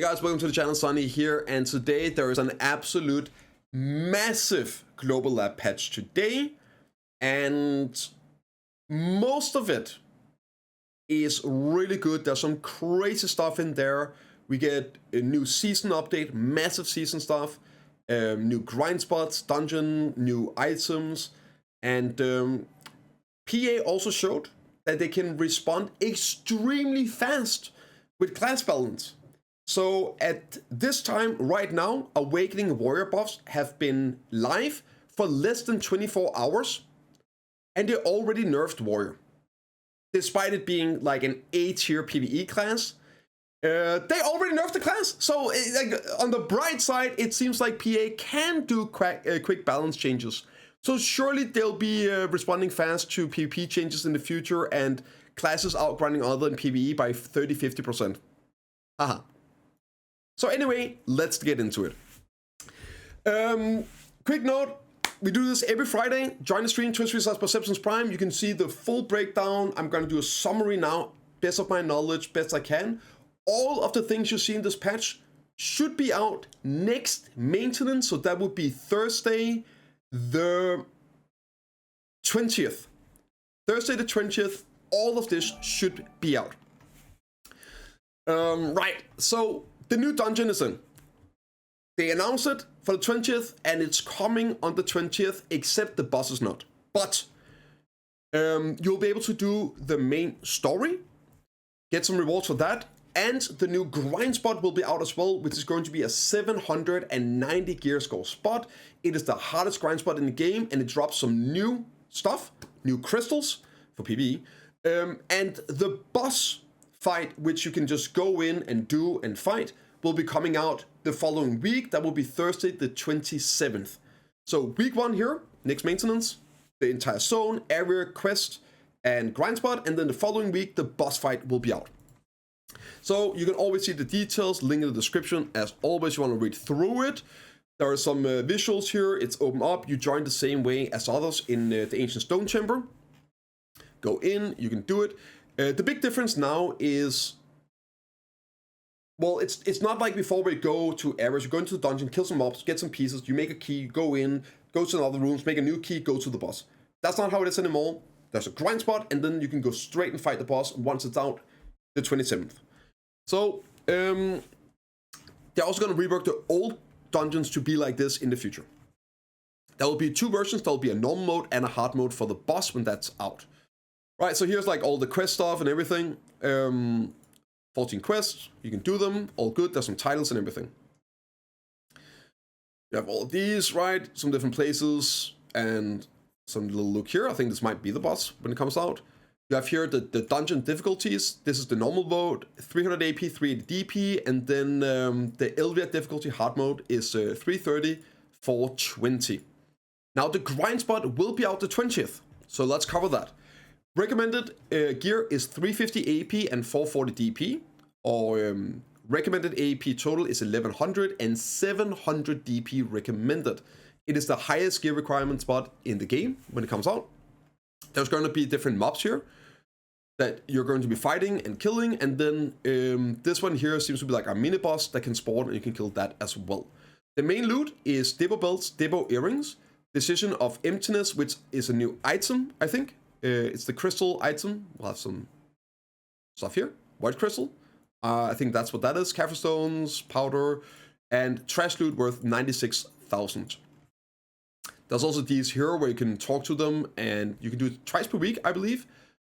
Hey guys, welcome to the channel. Sonny here, and today there is an absolute massive global lab patch today, and most of it is really good. There's some crazy stuff in there. We get a new season update, massive season stuff, new grind spots, dungeon, new items, and PA also showed that they can respond extremely fast with class balance. So at this time right now, Awakening Warrior buffs have been live for less than 24 hours, and they already nerfed Warrior. Despite it being like an A-tier PvE class, they already nerfed the class. So like, on the bright side, it seems like PA can do quick balance changes. So surely they'll be responding fast to PvP changes in the future and classes outgrinding other than PvE by 30-50%. Haha. So anyway, let's get into it. Quick note, we do this every Friday. Join the stream, Twitch/Perceptions Prime. You can see the full breakdown. I'm going to do a summary now, best of my knowledge, best I can. All of the things you see in this patch should be out next maintenance, so that would be Thursday the 20th. Thursday the 20th, all of this should be out. Right, so the new dungeon is in. They announced it for the 20th, and it's coming on the 20th, except the boss is not. But you'll be able to do the main story, get some rewards for that, and the new Grindspot will be out as well, which is going to be a 790 gear score spot. It is the hardest Grindspot in the game, and it drops some new stuff, new crystals for PvE, and the boss fight, which you can just go in and do and fight, will be coming out the following week. That will be Thursday the 27th. So week 1 here, next maintenance, the entire zone, area, quest, and Grindspot, and then the following week the boss fight will be out. So you can always see the details, link in the description. As always, you want to read through it. There are some visuals here. It's open up. You join the same way as others in the Ancient Stone Chamber. Go in, you can do it. The big difference now is, well, it's not like before where you go to areas, you go into the dungeon, kill some mobs, get some pieces, you make a key, go in, go to another rooms, make a new key, go to the boss. That's not how it is anymore. There's a grind spot, and then you can go straight and fight the boss once it's out the 27th. So, they're also going to rework the old dungeons to be like this in the future. There will be 2 versions. There will be a normal mode and a hard mode for the boss when that's out. Right, so here's like all the quest stuff and everything. 14 quests, you can do them, all good. There's some titles and everything. You have all of these, right? Some different places and some little look here. I think this might be the boss when it comes out. You have here the dungeon difficulties. This is the normal mode, 300 AP, 380 DP, and then the Elvia difficulty hard mode is 330, 420. Now the grind spot will be out the 20th, so let's cover that. Recommended gear is 350 AP and 440 DP, or recommended AP total is 1100 and 700 DP recommended. It is the highest gear requirement spot in the game when it comes out. There's going to be different mobs here that you're going to be fighting and killing, and then this one here seems to be like a mini boss that can spawn, and you can kill that as well. The main loot is Debo belts, Debo earrings, Decision of Emptiness, which is a new item, I think. It's the crystal item. We'll have some stuff here. White crystal. I think that's what that is. Caphor stones, powder, and trash loot worth 96,000. There's also these here where you can talk to them, and you can do it twice per week, I believe,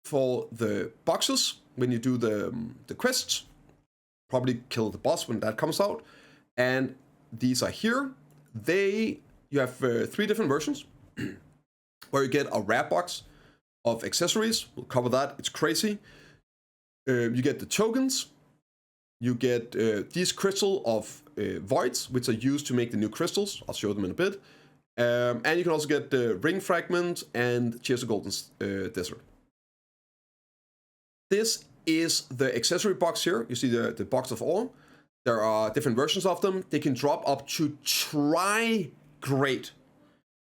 for the boxes when you do the quests. Probably kill the boss when that comes out. And these are here. You have 3 different versions where you get a rare box of accessories. We'll cover that. It's crazy. You get the tokens. You get these crystal of voids, which are used to make the new crystals. I'll show them in a bit. And you can also get the ring fragment and Cheers to Golden Desert. This is the accessory box here. You see the box of all. There are different versions of them. They can drop up to tri-grade.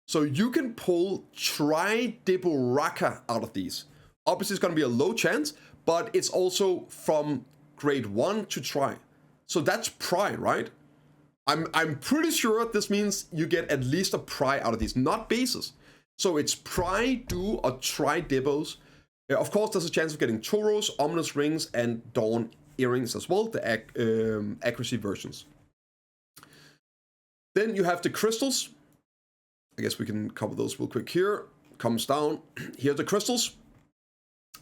So you can pull Tri-Deboraka out of these. Obviously, it's going to be a low chance, but it's also from grade 1 to Tri. So that's pry, right? I'm pretty sure this means you get at least a pry out of these, not bases. So it's pry, do, or try dibos. Of course, there's a chance of getting Toros, Ominous Rings, and Dawn Earrings as well, the accuracy versions. Then you have the crystals. I guess we can cover those real quick here. Comes down. Here are the crystals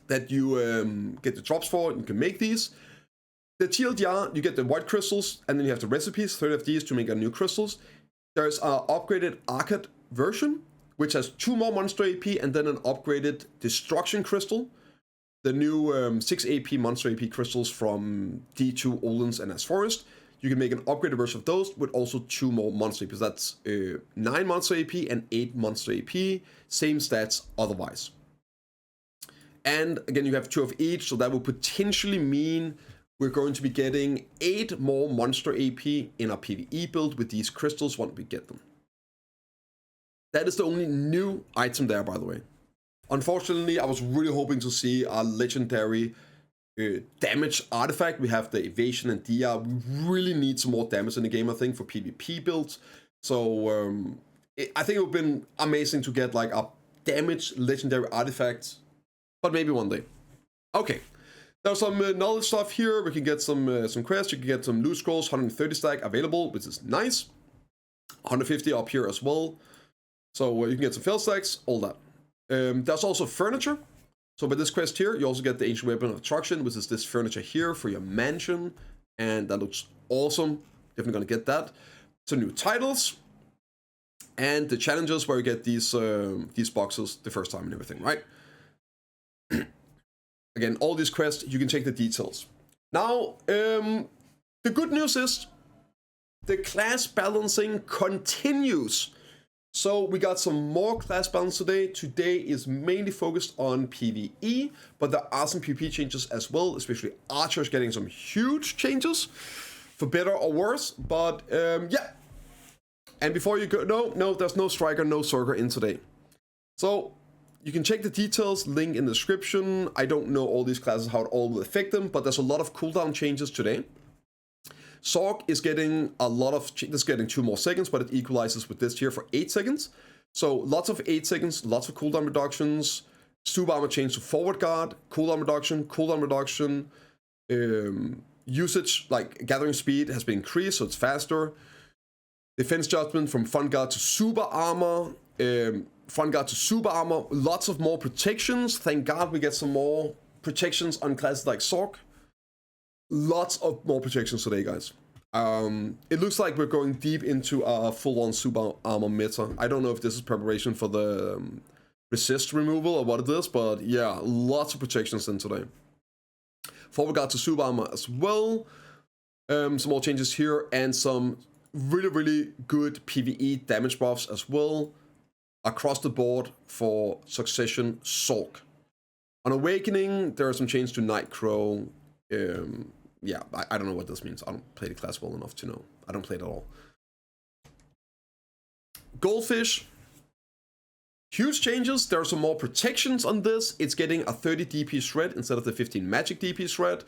that you get the drops for. You can make these. The TLDR, you get the white crystals, and then you have the recipes, 30 of these to make a new crystals. There's an upgraded Arcade version, which has 2 more monster AP, and then an upgraded Destruction crystal. The new 6 AP monster AP crystals from D2, Olens, and As Forest. You can make an upgraded version of those with also 2 more monster APs. That's 9 monster AP and 8 monster AP. Same stats otherwise. And again, you have 2 of each, so that will potentially mean we're going to be getting 8 more monster AP in our PvE build with these crystals once we get them. That is the only new item there, by the way. Unfortunately, I was really hoping to see our legendary damage artifact. We have the evasion and DR. We really need some more damage in the game, I think, for PvP builds. So I think it would have been amazing to get like a damage legendary artifact, but maybe one day. Okay. There's some knowledge stuff here. We can get some quests. You can get some loot scrolls, 130 stack available, which is nice. 150 up here as well. So you can get some fail stacks, all that. There's also furniture. So with this quest here, you also get the ancient weapon of Atroxxian, which is this furniture here for your mansion. And that looks awesome. Definitely gonna get that. Some new titles. And the challenges where you get these boxes the first time and everything, right? Again, all these quests, you can check the details. Now, the good news is the class balancing continues. So we got some more class balance today. Today is mainly focused on PvE, but there are some PvP changes as well, especially archers getting some huge changes, for better or worse. But yeah. And before you go, no, there's no striker, no sorcerer in today. So you can check the details, link in the description. I don't know all these classes, how it all will affect them, but there's a lot of cooldown changes today. Sorg is getting a lot of, this is getting 2 more seconds, but it equalizes with this here for 8 seconds. So lots of 8 seconds, lots of cooldown reductions. Super armor change to forward guard, cooldown reduction. Usage, like gathering speed has been increased, so it's faster. Defense judgment from front guard to super armor. Front guard to super armor, lots of more protections. Thank God we get some more protections on classes like Sorg. Lots of more protections today, guys. It looks like we're going deep into a full-on super armor meta. I don't know if this is preparation for the resist removal or what it is, but yeah, lots of protections in today. Forward guard to super armor as well. Some more changes here and some really, really good PvE damage buffs as well. Across the board for Succession Sorg. On Awakening, there are some changes to Nightcrow. Yeah, I don't know what this means. I don't play the class well enough to know. I don't play it at all. Goldfish. Huge changes. There are some more protections on this. It's getting a 30 DP shred instead of the 15 magic DP shred.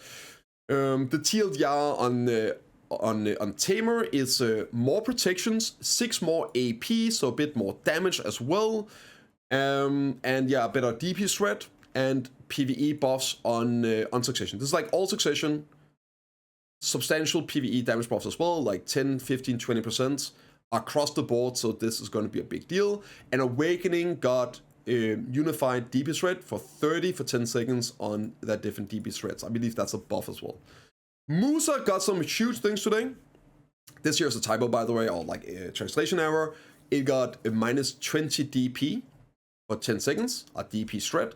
The TLDR on Tamer is more protections, 6 more AP, so a bit more damage as well. And yeah, better DP shred and PvE buffs on Succession. This is like all Succession, substantial PvE damage buffs as well, like 10, 15, 20% across the board, so this is going to be a big deal. And Awakening got unified DP shred for 30 for 10 seconds on their different DP shreds. I believe that's a buff as well. Musa got some huge things today. This here is a typo, by the way, or like a translation error. It got a minus 20 DP for 10 seconds, a DP shred.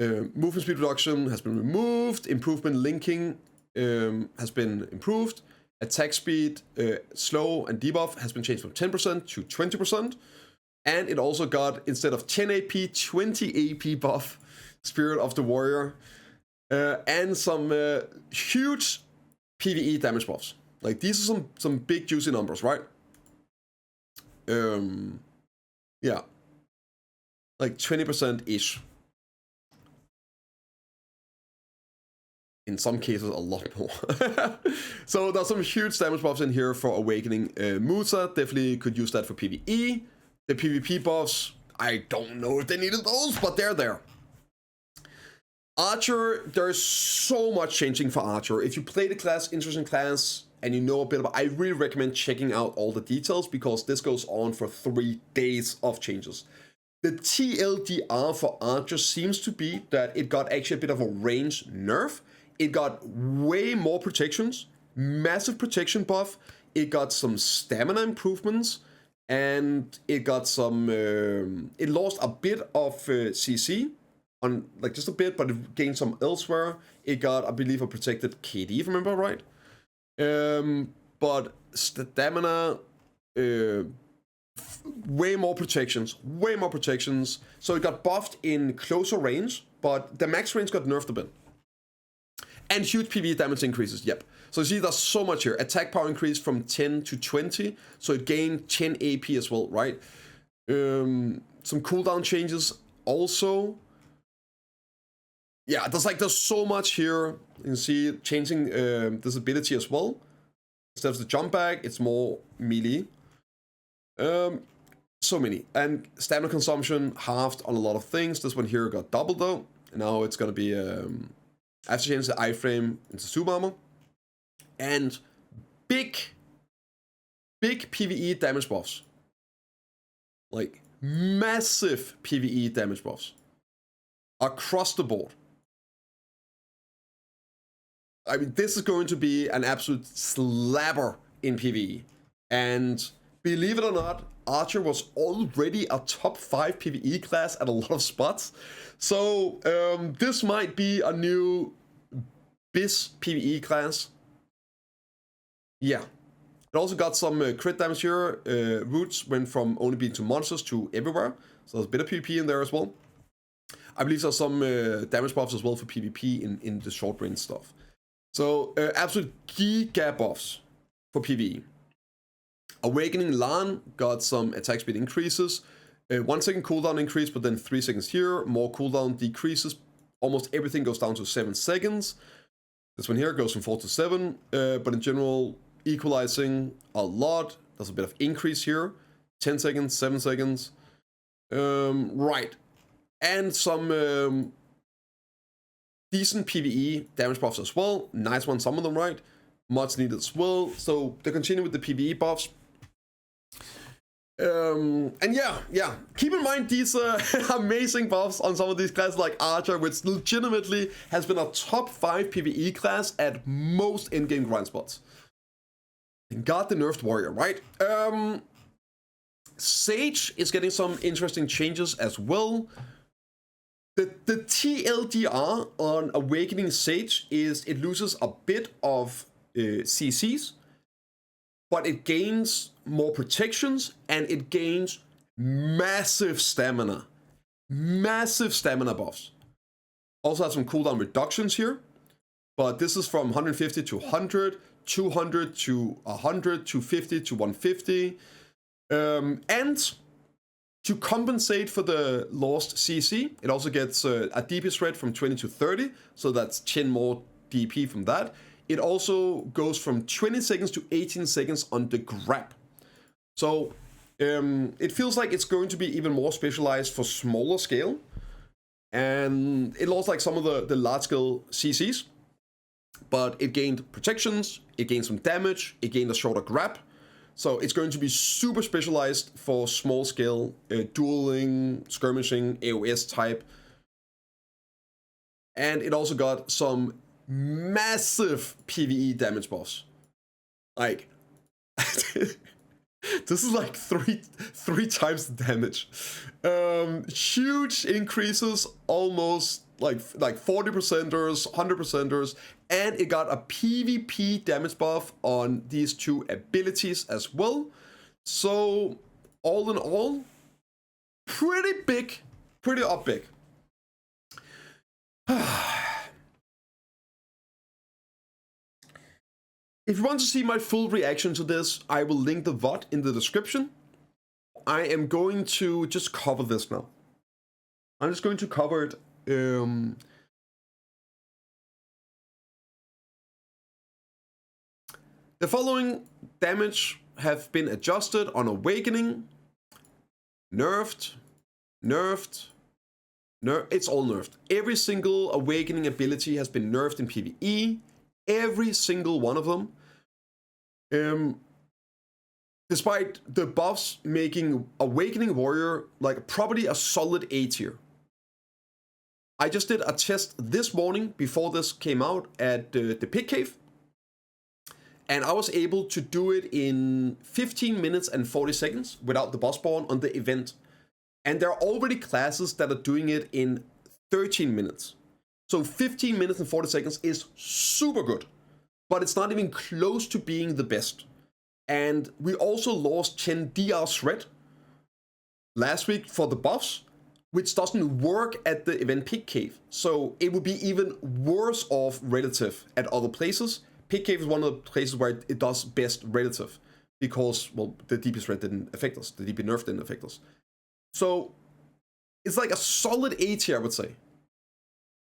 Movement speed reduction has been removed. Improvement linking has been improved. Attack speed, slow and debuff has been changed from 10% to 20%. And it also got, instead of 10 AP, 20 AP buff, Spirit of the Warrior. And some huge PvE damage buffs. Like, these are some big juicy numbers, right? Yeah. Like 20%-ish. in some cases a lot more. So there's some huge damage buffs in here for Awakening Musa. Definitely could use that for PvE. The PvP buffs, I don't know if they needed those, but they're there. Archer, there's so much changing for Archer. If you play the class, interesting class, and you know a bit about, I really recommend checking out all the details because this goes on for 3 days of changes. The TLDR for Archer seems to be that it got actually a bit of a range nerf. It got way more protections, massive protection buff. It got some stamina improvements, and it got some. It lost a bit of CC, on like just a bit, but it gained some elsewhere. It got, I believe, a protected KD, if I remember right. But stamina, way more protections. So it got buffed in closer range, but the max range got nerfed a bit. And huge PvE damage increases, yep. So you see there's so much here. Attack power increased from 10 to 20, so it gained 10 AP as well, right? Some cooldown changes also. Yeah, there's so much here. You can see changing this ability as well. Instead of the jump back, it's more melee. So many. And stamina consumption halved on a lot of things. This one here got doubled though. Now it's gonna be I have to change the iframe into super armor. And big PvE damage buffs. Like massive PvE damage buffs. Across the board. I mean, this is going to be an absolute slapper in PvE. And believe it or not, Archer was already a top 5 PvE class at a lot of spots. So this might be a new BIS PvE class. Yeah. It also got some crit damage here. Roots went from only being to monsters to everywhere. So there's a bit of PvP in there as well. I believe there's some damage buffs as well for PvP in the short range stuff. So absolute giga buffs for PvE. Awakening Lan got some attack speed increases. 1 second cooldown increase, but then 3 seconds here. More cooldown decreases. Almost everything goes down to 7 seconds. This one here goes from 4 to 7. But in general, equalizing a lot. There's a bit of increase here. 10 seconds, 7 seconds. Right. And some decent PvE damage buffs as well. Nice one, some of them, right? Much needed as well. So they continue with the PvE buffs. And yeah. Keep in mind these amazing buffs on some of these classes like Archer, which legitimately has been a top 5 PvE class at most in-game grind spots. And got the nerfed warrior, right? Sage is getting some interesting changes as well. The TLDR on Awakening Sage is it loses a bit of CCs, but it gains more protections and it gains massive stamina. Massive stamina buffs. Also has some cooldown reductions here, but this is from 150 to 100, 200 to 100, 250 to 150. And to compensate for the lost CC, it also gets a DP rate from 20 to 30, so that's 10 more DP from that. It also goes from 20 seconds to 18 seconds on the grab. So it feels like it's going to be even more specialized for smaller scale. And it lost like some of the large scale CCs, but it gained protections, it gained some damage, it gained a shorter grab. So it's going to be super specialized for small scale dueling, skirmishing, AOS type. And it also got some massive PvE damage buffs. Like, this is like three times the damage. Huge increases, almost like 40%ers, 100%ers, and it got a PvP damage buff on these 2 abilities as well. So all in all, pretty big, pretty up big. If you want to see my full reaction to this, I will link the VOD in the description. I am going to just cover this now. I'm just going to cover it. The following damage have been adjusted on Awakening. Nerfed. It's all nerfed. Every single Awakening ability has been nerfed in PvE. Every single one of them. Despite the buffs making Awakening Warrior like probably a solid A tier. I just did a test this morning before this came out at the Pig Cave. And I was able to do it in 15 minutes and 40 seconds without the boss spawn on the event. And there are already classes that are doing it in 13 minutes. So 15 minutes and 40 seconds is super good. But it's not even close to being the best. And we also lost 10 DR threat last week for the buffs, which doesn't work at the event Pig Cave. So it would be even worse off relative at other places. Pig Cave is one of the places where it does best relative. Because, well, the DP threat didn't affect us. The DP nerf didn't affect us. So it's like a solid A tier, I would say.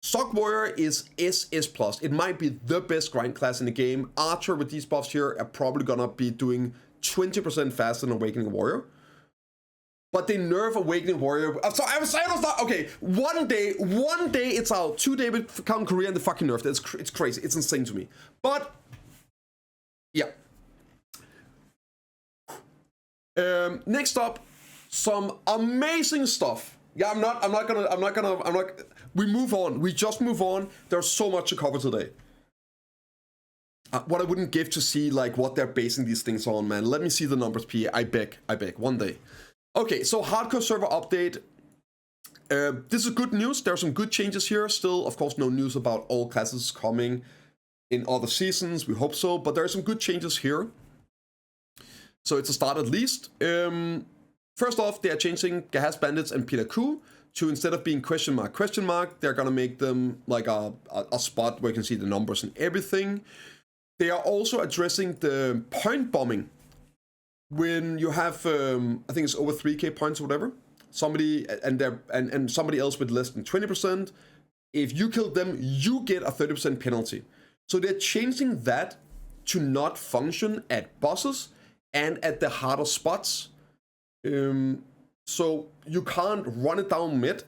Sock Warrior is SS+. It might be the best grind class in the game. Archer with these buffs here are probably gonna be doing 20% faster than Awakening Warrior. But they nerf Awakening Warrior. So I was not okay. One day it's out. 2 days with Count Korea and the fucking nerf. It's crazy. It's insane to me. But yeah. Next up, some amazing stuff. Yeah, I'm not gonna. We move on. We just move on. There's so much to cover today. What I wouldn't give to see like what they're basing these things on, man. Let me see the numbers, P. I beg. One day. Okay, so hardcore server update. This is good news. There are some good changes here. Still, of course, no news about all classes coming in other seasons. We hope so, but there are some good changes here. So it's a start at least. First off, they are changing Gahaz Bandits and Pilaku to, instead of being question mark, they're gonna make them like a spot where you can see the numbers and everything. They are also addressing the point bombing. When you have, I think it's over 3k points or whatever, somebody and somebody else with less than 20%, if you kill them, you get a 30% penalty. So they're changing that to not function at bosses and at the harder spots. So you can't run it down mid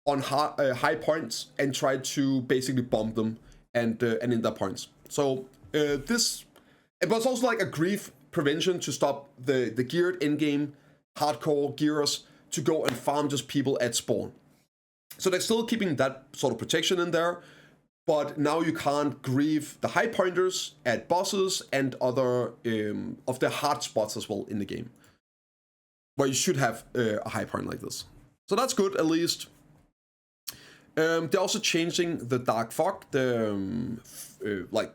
on high points and try to basically bomb them and in their points. So it was also like a grief prevention to stop the geared in-game hardcore gearers to go and farm just people at spawn. So they're still keeping that sort of protection in there, but now you can't grieve the high pointers at bosses and other of the hard spots as well in the game, where you should have a high point like this. So that's good, at least. They're also changing the Dark Fog, like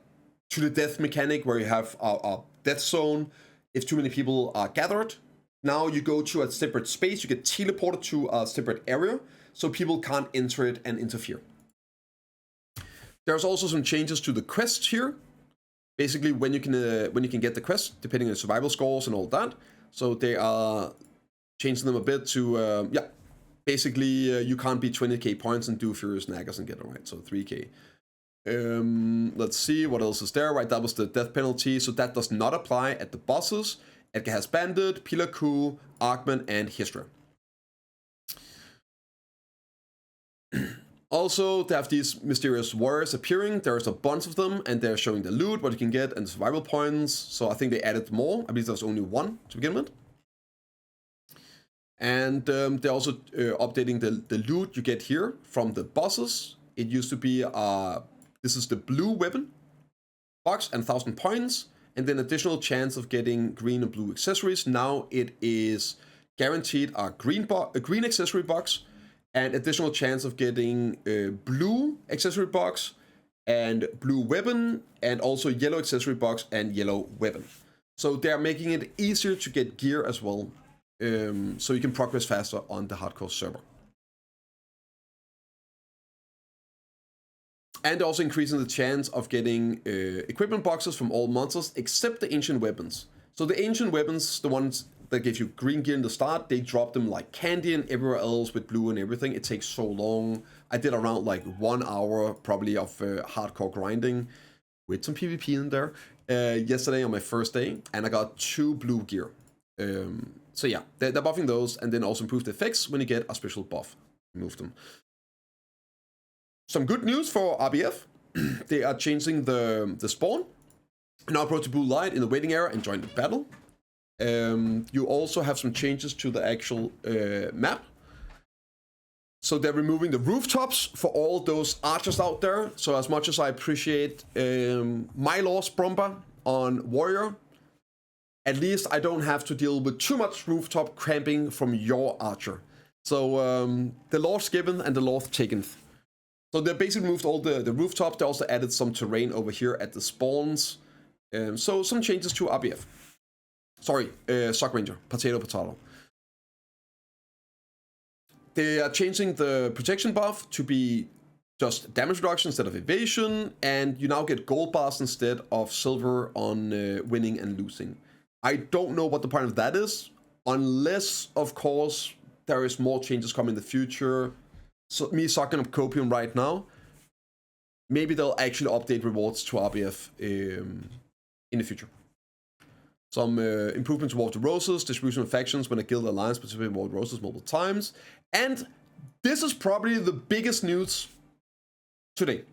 to the death mechanic, where you have a death zone if too many people are gathered. Now you go to a separate space, you get teleported to a separate area, so people can't enter it and interfere. There's also some changes to the quests here. Basically, when you can get the quest, depending on survival scores and all that. So they are changing them a bit to, basically you can't be 20k points and do Furious Naggers and get it right, so 3k. Let's see, what else is there, right? That was the death penalty, so that does not apply at the bosses, at Gahaz Bandit, Pilaku, Arkman, and Hystra. Also, they have these mysterious warriors appearing. There's a bunch of them, and they're showing the loot, what you can get, and the survival points. So I think they added more. I believe there's only one to begin with. And they're also updating the loot you get here from the bosses. It used to be, this is the blue weapon box and 1,000 points, and then additional chance of getting green and blue accessories. Now it is guaranteed a green accessory box, and additional chance of getting a blue accessory box and blue weapon, and also yellow accessory box and yellow weapon. So they're making it easier to get gear as well, so you can progress faster on the hardcore server. And also increasing the chance of getting equipment boxes from all monsters except the ancient weapons. So the ancient weapons, the ones that give you green gear in the start, they drop them like candy, and everywhere else with blue and everything, it takes so long. I did around like 1 hour probably of hardcore grinding. with some PvP in there yesterday on my first day, and I got 2 blue gear. So yeah, they're buffing those, and then also improve the effects when you get a special buff. Remove them. Some good news for RBF. They are changing the spawn. Now approach the blue light in the waiting area and join the battle. You also have some changes to the actual map. So they're removing the rooftops for all those archers out there. So as much as I appreciate my lost Brumba on Warrior, at least I don't have to deal with too much rooftop cramping from your archer. So the lost given and the lost taken. So they basically removed all the rooftops. They also added some terrain over here at the spawns. So some changes to RBF. Sorry, Sock Ranger, potato. They are changing the protection buff to be just damage reduction instead of evasion, and you now get gold bars instead of silver on winning and losing. I don't know what the point of that is, unless, of course, there is more changes coming in the future. So me sucking up copium right now, maybe they'll actually update rewards to RBF in the future. Some improvements toward the roses, distribution of factions when a guild alliance participates in roses multiple times. And this is probably the biggest news today.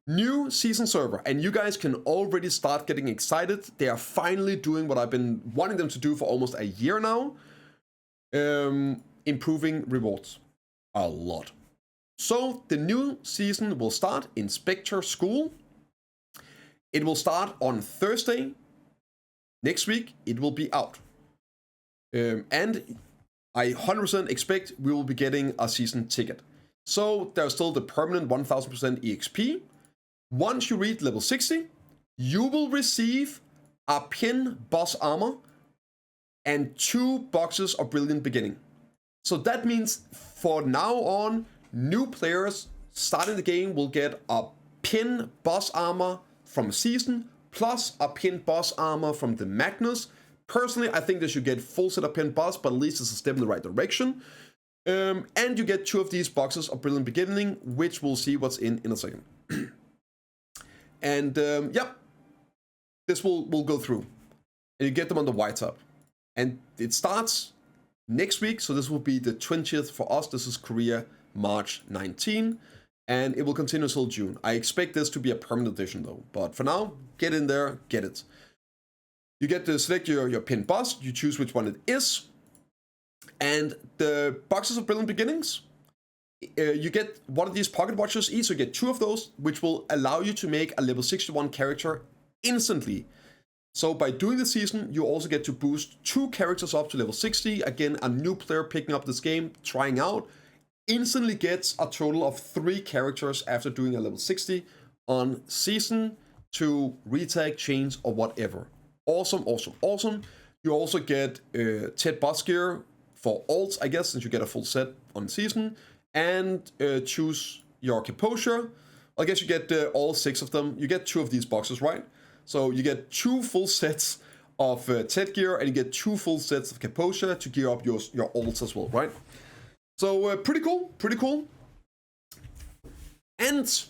New season server, and you guys can already start getting excited. They are finally doing what I've been wanting them to do for almost a year now. Improving rewards a lot. So the new season will start in Spectre School. It will start on Thursday. Next week, it will be out. And I 100% expect we will be getting a season ticket. So there's still the permanent 1000% EXP. Once you reach level 60, you will receive a pin boss armor and 2 boxes of Brilliant Beginning. So that means for now on, new players starting the game will get a pin boss armor from a season, plus a pin boss armor from the Magnus. Personally, I think they should get full set of pin boss, but at least it's a step in the right direction. And you get 2 of these boxes of Brilliant Beginning, which we'll see what's in a second. And yeah, this will go through. And you get them on the white tab. And it starts next week, so this will be the 20th for us. This is Korea, March 19. And it will continue until June. I expect this to be a permanent edition though. But for now, get in there, get it. You get to select your pin boss, you choose which one it is. And the boxes of Brilliant Beginnings, you get one of these pocket watches each, so you get 2 of those, which will allow you to make a level 61 character instantly. So by doing the season, you also get to boost 2 characters up to level 60. Again, a new player picking up this game, trying out, instantly gets a total of 3 characters after doing a level 60 on season to retag, change, or whatever. Awesome, awesome, awesome. You also get Ted boss gear for alts, I guess, since you get a full set on season, and choose your composure. I guess you get all 6 of them. You get 2 of these boxes, right? So you get 2 full sets of Ted gear, and you get 2 full sets of composure to gear up your alts as well, right? So pretty cool, pretty cool. And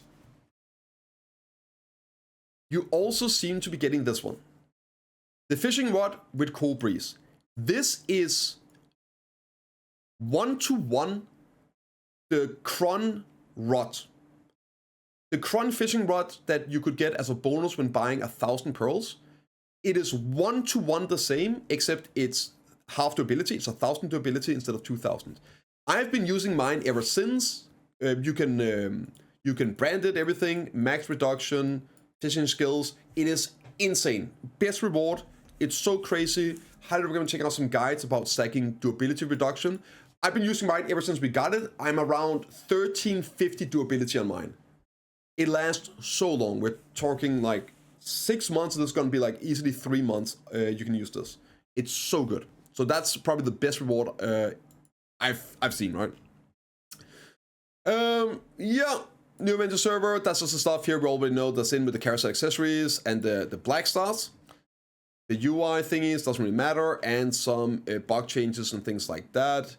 you also seem to be getting this one. The fishing rod with cool breeze. This is 1-to-1 the Cron rod. The Cron fishing rod that you could get as a bonus when buying 1,000 pearls. It is 1-to-1 the same, except it's half the ability. It's 1,000 ability instead of 2,000. I've been using mine ever since. You can brand it, everything, max reduction, fishing skills. It is insane. Best reward. It's so crazy. Highly recommend checking out some guides about stacking durability reduction. I've been using mine ever since we got it. I'm around 1350 durability on mine. It lasts so long. We're talking like 6 months, and it's going to be like easily 3 months. You can use this. It's so good. So that's probably the best reward I've seen, right? Yeah, new adventure server. That's just the stuff here we already know that's in with the carousel accessories and the black stars. The UI thingies doesn't really matter, and some bug changes and things like that.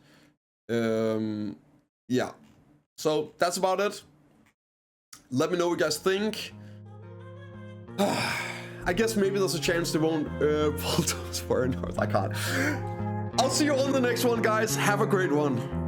Yeah, so that's about it. Let me know what you guys think. I guess maybe there's a chance they won't pull those for North. I can't. I'll see you on the next one, guys. Have a great one.